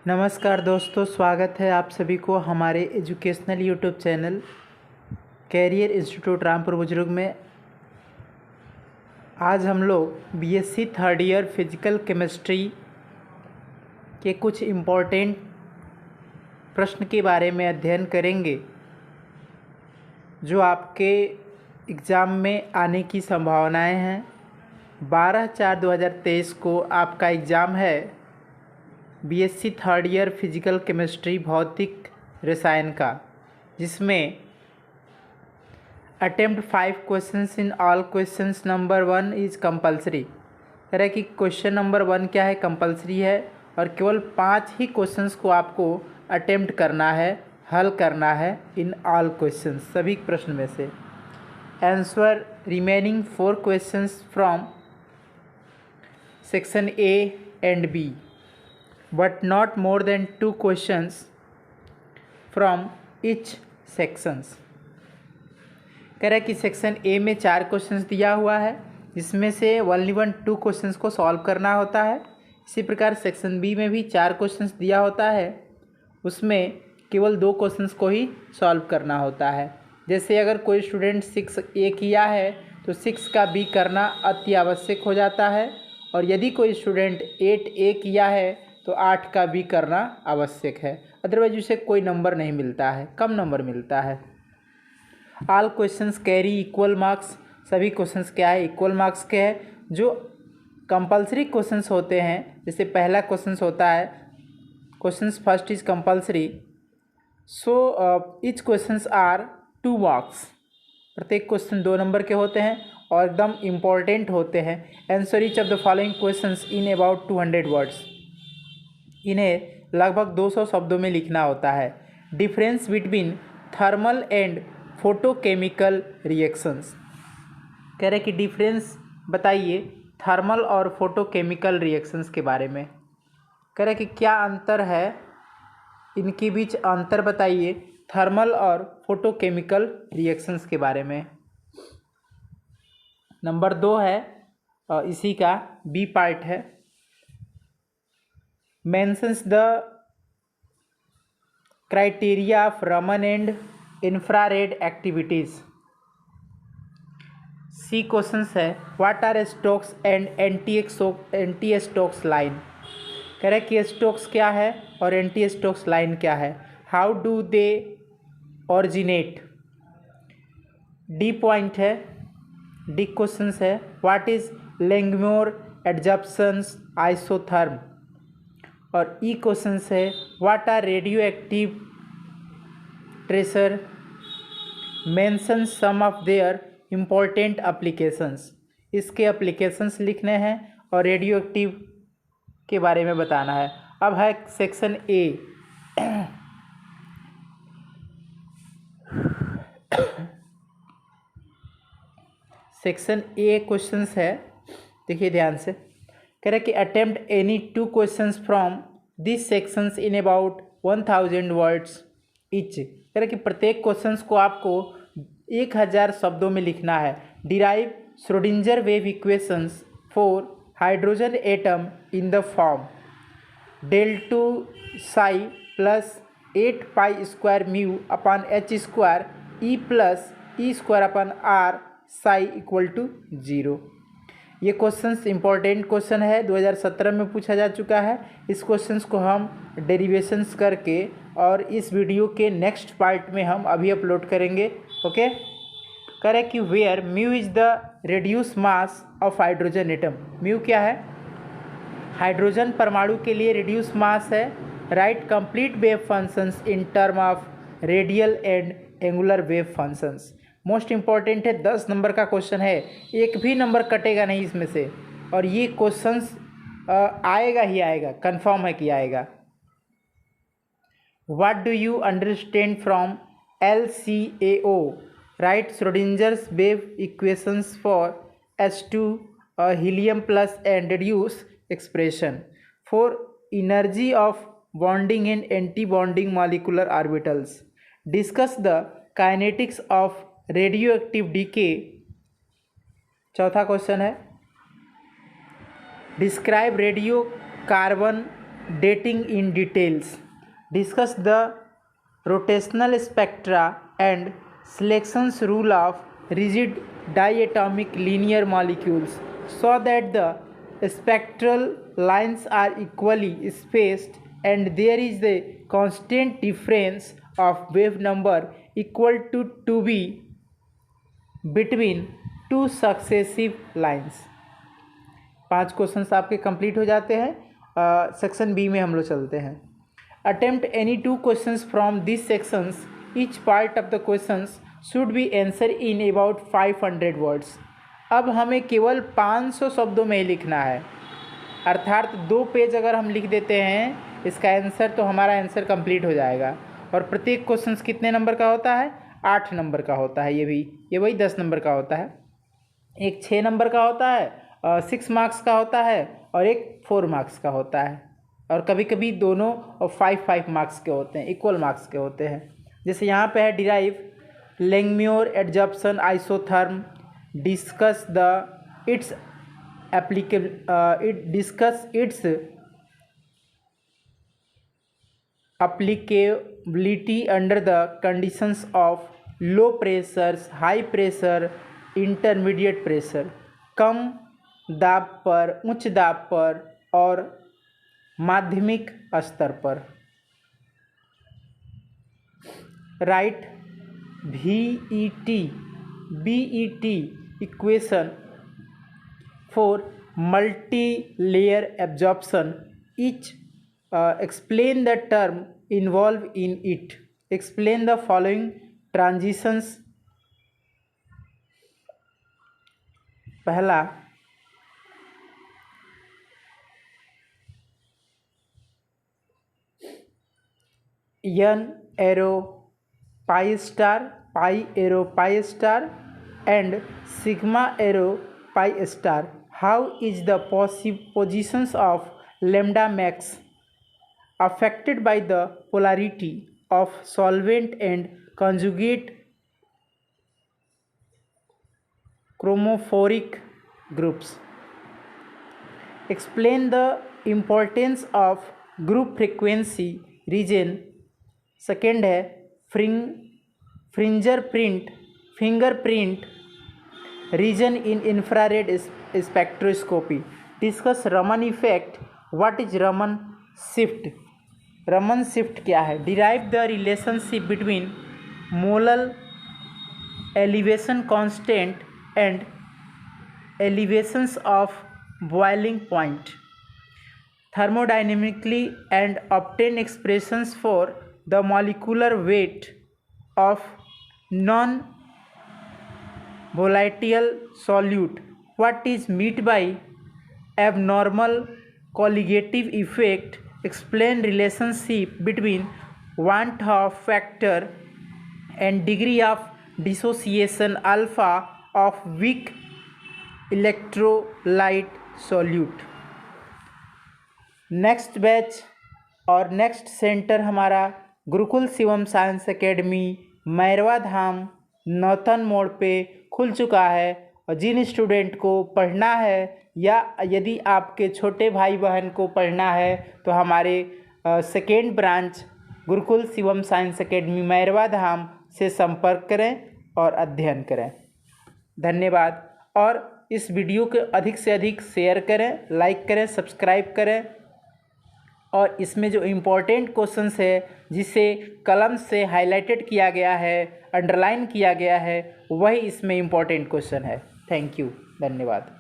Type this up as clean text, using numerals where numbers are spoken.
नमस्कार दोस्तों, स्वागत है आप सभी को हमारे educational YouTube channel career institute Rampur Buzurg में। आज हम लोग BSc third year physical chemistry के कुछ इम्पोर्टेंट प्रश्न के बारे में अध्ययन करेंगे जो आपके एग्ज़ाम में आने की संभावनाएं हैं। 12/4/2023 को आपका एग्ज़ाम है BSc third year physical chemistry भौतिक रसायन का, जिसमें attempt 5 questions in all questions number 1 is compulsory. तरह कि क्वेश्चन नंबर 1 क्या है, कंपलसरी है और केवल 5 ही क्वेश्चंस को आपको अटेम्प्ट करना है, हल करना है इन ऑल क्वेश्चंस, सभी प्रश्न में से। Answer remaining 4 questions from section A and B but not more than 2 questions from each sections। कह रहा है कि सेक्शन ए में 4 क्वेश्चंस दिया हुआ है, जिसमें से ओनली 2 क्वेश्चंस को सॉल्व करना होता है। इसी प्रकार सेक्शन बी में भी 4 क्वेश्चंस दिया होता है, उसमें केवल 2 क्वेश्चंस को ही सॉल्व करना होता है। जैसे अगर कोई स्टूडेंट 6 ए किया है तो 6 का बी करना अति आवश्यक हो जाता है, और यदि कोई स्टूडेंट 8 ए किया है तो 8 का भी करना आवश्यक है, अदरवाइज उसे कोई नंबर नहीं मिलता है, कम नंबर मिलता है। All questions carry equal marks, सभी क्वेश्चंस क्या है, इक्वल मार्क्स के हैं। जो कंपलसरी क्वेश्चंस होते हैं, जैसे पहला क्वेश्चंस होता है questions first is compulsory, so each questions are 2 marks. प्रत्येक क्वेश्चन 2 नंबर के होते हैं और एकदम इम्पॉर्टेंट होते हैं। Answer each of the following questions in about 200 words. इन्हें लगभग 200 शब्दों में लिखना होता है। Difference between thermal and photochemical reactions, कह रहे कि डिफरेंस बताइए थर्मल और फोटोकेमिकल रिएक्शंस के बारे में। कह रहे कि क्या अंतर है, इनके बीच अंतर बताइए थर्मल और फोटोकेमिकल रिएक्शंस के बारे में। नंबर 2 है, इसी का बी पार्ट है, mentions the criteria of Raman and infrared activities। C questions है what are Stokes and anti Stokes line. कह रहे कि स्टोक्स क्या है और एंटी स्टोक्स लाइन क्या है। How do they originate. D point है, डी क्वेश्चंस है what is Langmuir adsorptions isotherm, और ई क्वेश्चन है what are radio active tracer, mention some of their important applications. इसके एप्लीकेशंस लिखने हैं और रेडियो एक्टिव के बारे में बताना है। अब है section A. Section A questions है, देखिए ध्यान से। कह रहे कि attempt any 2 questions from this sections in about 1000 words each. कह रहे कि प्रत्येक क्वेश्चंस को आपको 1000 शब्दों में लिखना है। Derive Schrodinger wave equations for hydrogen atom in the form del2 psi plus 8 pi square mu upon h square e plus e square upon r psi equal to 0। ये क्वेश्चंस इंपॉर्टेंट क्वेश्चन है, 2017 में पूछा जा चुका है। इस questions को हम डेरिवेशंस करके और इस वीडियो के नेक्स्ट पार्ट में हम अभी अपलोड करेंगे। ओके, करें कि where mu is the reduce mass of hydrogen atom. Mu क्या है, हाइड्रोजन परमाणु के लिए रेड्यूस मास है। Write complete wave functions in term of radial and angular wave functions. Most important है, 10 नंबर का क्वेश्चन है, एक भी नंबर कटेगा नहीं इसमें से, और ये क्वेश्चंस आएगा ही आएगा, कंफर्म है कि आएगा। What do you understand from LCAO। Right Schrodinger's wave equations for H2 helium plus and reduce expression for energy of bonding and anti bonding molecular orbitals. Discuss the kinetics of radioactive decay. चौथा question है describe radiocarbon dating in details. Discuss the rotational spectra and selection's rule of rigid diatomic linear molecules so that the spectral lines are equally spaced and there is a constant difference of wave number equal to 2b between two successive lines. 5 questions आपके complete हो जाते हैं। Section B में हम लोग चलते हैं। Attempt any 2 questions from this sections, each part of the questions should be answer in about 500 words. अब हमें केवल 500 शब्दों में ही लिखना है, अर्थात 2 पेज अगर हम लिख देते हैं इसका आंसर तो हमारा आंसर कंप्लीट हो जाएगा। और प्रत्येक क्वेश्चंस कितने नंबर का होता है? 8 नंबर का होता है। ये वही 10 नंबर का होता है। एक 6 नंबर का होता है, 6 मार्क्स का होता है, और एक 4 मार्क्स का होता है, और कभी कभी दोनों और 5 मार्क्स के होते हैं, इक्वल मार्क्स के होते हैं। जैसे यहाँ पे है derive Langmuir adsorption isotherm, discuss its applicability under the conditions of low pressures, high pressure, intermediate pressure, कम दाब पर, उच्च दाब पर और माध्यमिक स्तर पर। Right BET equation for multi layer absorption, each explain the term involved in it. Explain the following transitions. पहला, n arrow pi star, pi arrow pi star and sigma arrow pi star. How is the positions of lambda max affected by the polarity of solvent and conjugate chromophoric groups? Explain the importance of group frequency region. Second है fingerprint region in infrared spectroscopy. Discuss Raman effect. What is Raman shift? Raman shift क्या है? Derive the relationship between molar elevation constant and elevations of boiling point thermodynamically and obtain expressions for the molecular weight of non-volatile solute. What is meant by abnormal colligative effect? Explain relationship between want of factor and degree of dissociation alpha of weak electrolyte solute. Next batch और next centre हमारा Gurukul Shivam science academy Mairwa धाम नौतन मोड़ पे खुल चुका है। और जिन student को पढ़ना है या यदि आपके छोटे भाई बहन को पढ़ना है तो हमारे second branch Gurukul Shivam science academy Mairwa Dham से संपर्क करें और अध्ययन करें। धन्यवाद। और इस वीडियो को अधिक से अधिक शेयर करें, लाइक करें, सब्सक्राइब करें। और इसमें जो इम्पोर्टेंट क्वेश्चंस है जिसे कलम से हाईलाइटेड किया गया है, अंडरलाइन किया गया है, वही इसमें इम्पोर्टेंट क्वेश्चन है। थैंक यू, धन्यवाद।